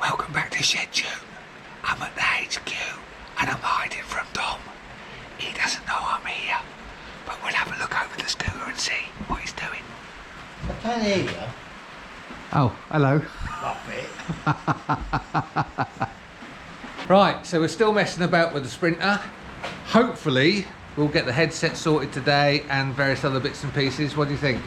Welcome back to Shedtune. I'm at the HQ and I'm hiding from Dom. He doesn't know I'm here, but we'll have a look over the scooter and see what he's doing. I can't hear you. Oh, hello. Right, so we're still messing about with the Sprinter. Hopefully we'll get the headset sorted today and various other bits and pieces. What do you think?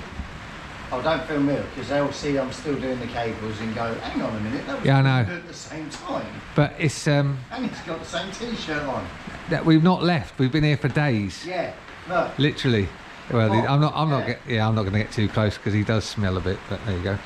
Oh, don't film me, because they'll see I'm still doing the cables and go, hang on a minute, that was Yeah, I know. doing it at the same time. But it's And he's got the same t-shirt on. that we've not left. We've been here for days. Yeah, look. Literally. Well, Oh, I'm not yeah. I'm not going to get too close because he does smell a bit. But there you go.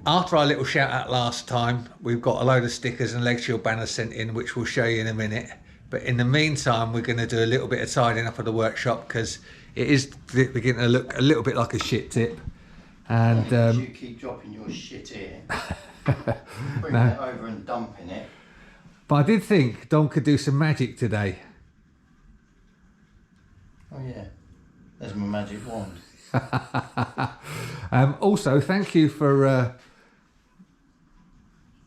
After our little shout out last time, we've got a load of stickers and leg shield banners sent in, which we'll show you in a minute. But in the meantime, we're going to do a little bit of tidying up of the workshop because it is beginning to look a little bit like a shit tip. And You keep dropping your shit here. Bringing it over and dumping it. but I did think Dom could do some magic today. Oh yeah, there's my magic wand. Also, thank you for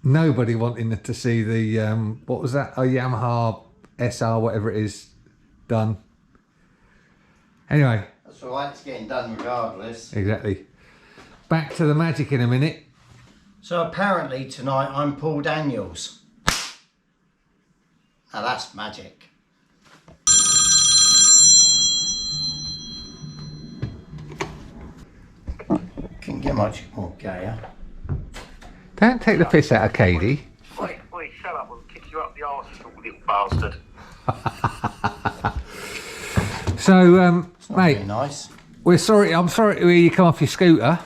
nobody wanting to see the what was that? A Yamaha SR, whatever it is, done. Anyway, That's all right, it's getting done regardless. exactly. Back to the magic in a minute. So apparently tonight I'm Paul Daniels. Now that's magic. Couldn't get much more gayer. Don't take the piss out of Cady. Wait, shut up, I'll kick you up the arse, you little bastard. So, Very mate, nice. I'm sorry to hear you come off your scooter.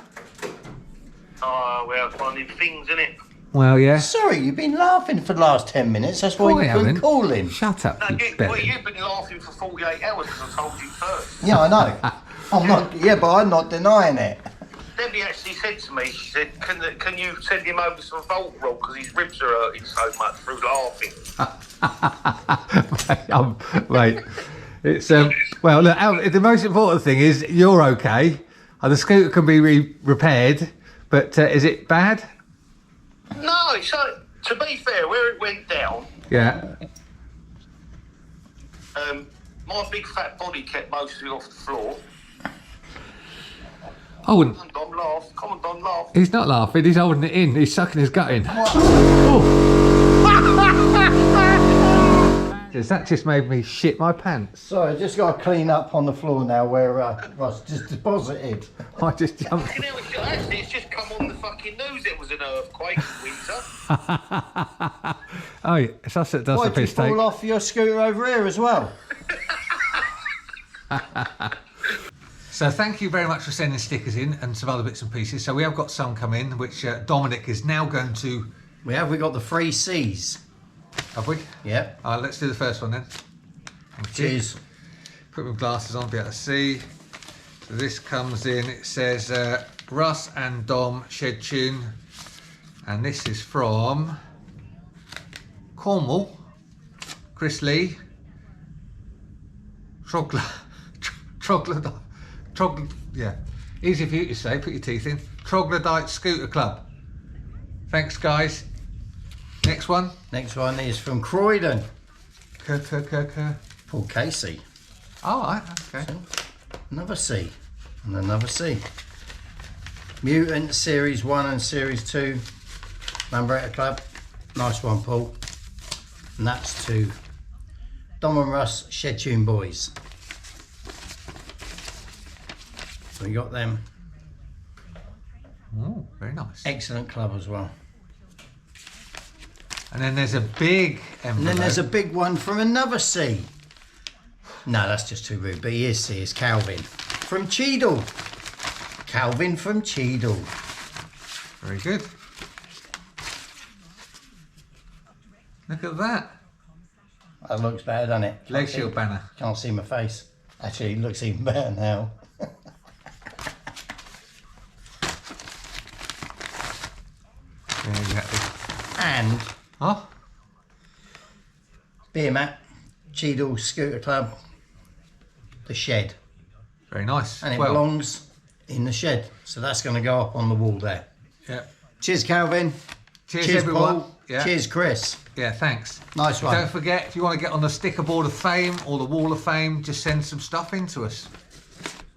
Oh, well, it's one of them things, isn't it? Well, yeah. Sorry, you've been laughing for the last 10 minutes. That's why Oh, I you couldn't haven't. call him. Shut up, No, you belly. you've been laughing for 48 hours because I told you first. Yeah, I know. I'm not. Yeah, but I'm not denying it. Debbie actually said to me, she said, can you send him over some Volt roll because his ribs are hurting so much through laughing. Mate, it's well, look, the most important thing is you're okay. The scooter can be repaired, but is it bad? No, it's to be fair, where it went down, Yeah. my big fat body kept most of it off the floor. I wouldn't. Come on, Don, laugh. Come on, Don, laugh. He's not laughing. He's holding it in. He's sucking his gut in. Oh. That just made me shit my pants. Sorry, I just got to clean up on the floor now where Russ just deposited. I just jumped. You know, actually, it's just come on the fucking news. It was an earthquake in winter. Oh, yeah, it's us that does Why the did you piss take. fall off your scooter over here as well? So thank you very much for sending stickers in and some other bits and pieces. So we have got some come in, which Dominic is now going to... We got the 3 C's. Have we? Yep. Let's do the first one then. Cheers. Put my glasses on to be able to see. So this comes in, it says Russ and Dom Shedtune. And this is from Cornwall. Chris Lee. Yeah. Easy for you to say, put your teeth in. Troglodyte Scooter Club. Thanks, guys. Next one. Next one is from Croydon. K. Paul Casey. Oh, right, okay. Another C. And another C. Mutant Series 1 and Series 2. Lambretta Club. Nice one, Paul. And that's to Dom and Russ Shedtune boys. So we got them. Oh, very nice. Excellent club as well. And then there's a big envelope. And then there's a big one from another C. No, that's just too rude, but he is C. It's Calvin. From Cheadle. Calvin from Cheadle. Very good. Look at that. That looks better, doesn't it? Leg shield banner. Can't see my face. Actually, it looks even better now. Yeah, exactly. And Oh, beer mat, Cheadle Scooter Club, the shed. very nice. And it Well, belongs in the shed. So that's going to go up on the wall there. yeah. Cheers, Calvin. Cheers, everyone. Paul. Yeah. Cheers, Chris. Yeah, thanks. Nice one. Don't forget, if you want to get on the sticker board of fame or the wall of fame, just send some stuff in to us.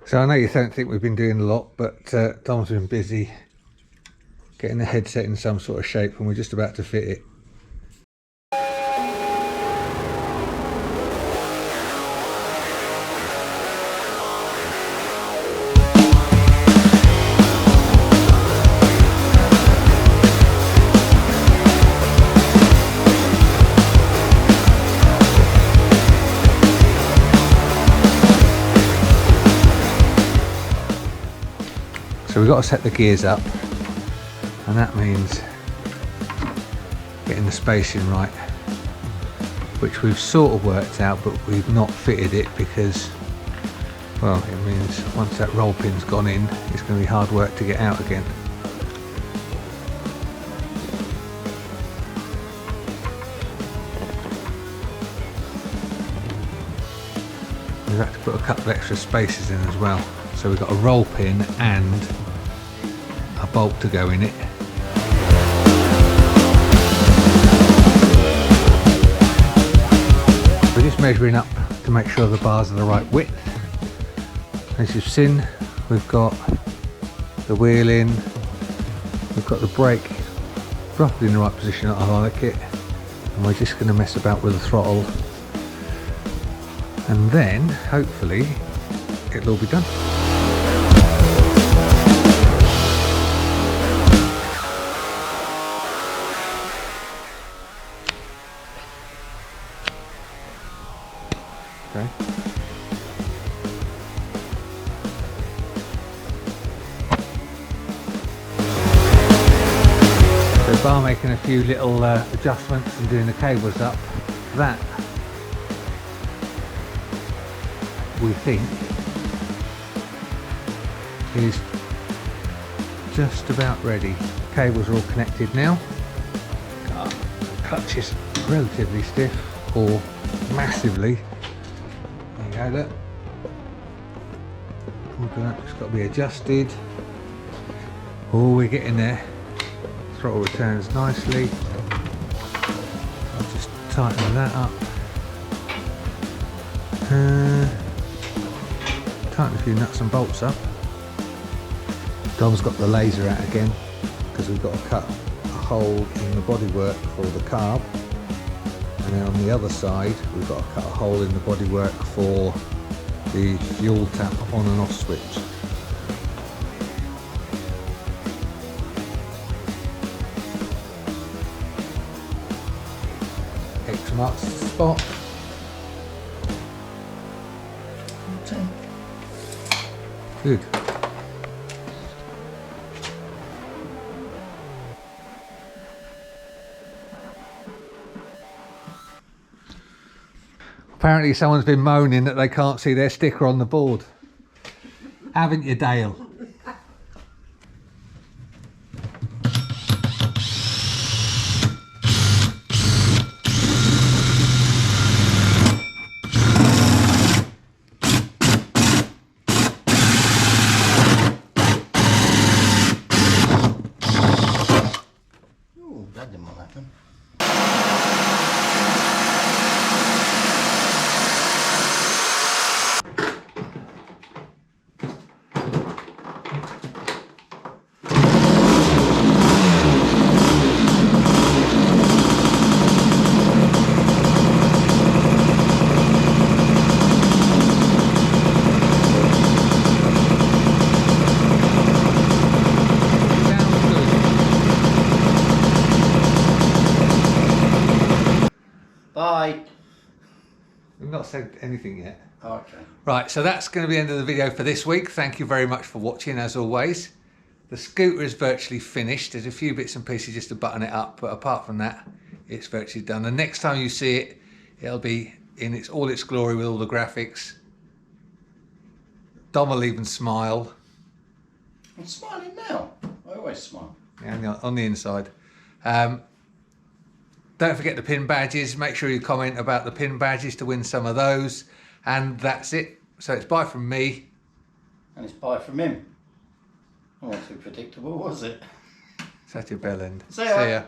So I know you don't think we've been doing a lot, but Dom's been busy getting the headset in some sort of shape, and we're just about to fit it. So we've got to set the gears up, and that means getting the spacing right, which we've sort of worked out, but we've not fitted it because, well, it means once that roll pin's gone in, it's going to be hard work to get out again. We've had to put a couple of extra spaces in as well. So we've got a roll pin and a bolt to go in it. We're just measuring up to make sure the bars are the right width. As you've seen, we've got the wheel in, we've got the brake roughly in the right position that I like it, and we're just going to mess about with the throttle, and then hopefully it'll all be done. Okay. So bar making a few little adjustments and doing the cables up, that we think is just about ready. Cables are all connected now. Clutch is relatively stiff or massively. There you go, look. All that just got to be adjusted. Oh, we're getting there. Throttle returns nicely. I'll just tighten that up. Tighten a few nuts and bolts up. Dom's got the laser out again because we've got to cut a hole in the bodywork for the carb, and then on the other side we've got to cut a hole in the bodywork for the fuel tap on and off switch. X marks the spot. Good. Apparently someone's been moaning that they can't see their sticker on the board. Haven't you, Dale? Ooh, that didn't want to happen. Bye. We've not said anything yet. Okay. Right, so that's going to be the end of the video for this week. Thank you very much for watching, as always. The scooter is virtually finished. There's a few bits and pieces just to button it up, but apart from that, it's virtually done. The next time you see it, it'll be in all its glory with all the graphics. Dom will even smile. I'm smiling now. I always smile. And on the inside. Don't forget the pin badges. Make sure you comment about the pin badges to win some of those. And that's it. So it's bye from me. And it's bye from him. Not too predictable, was it? Such a bell end. See ya. See ya.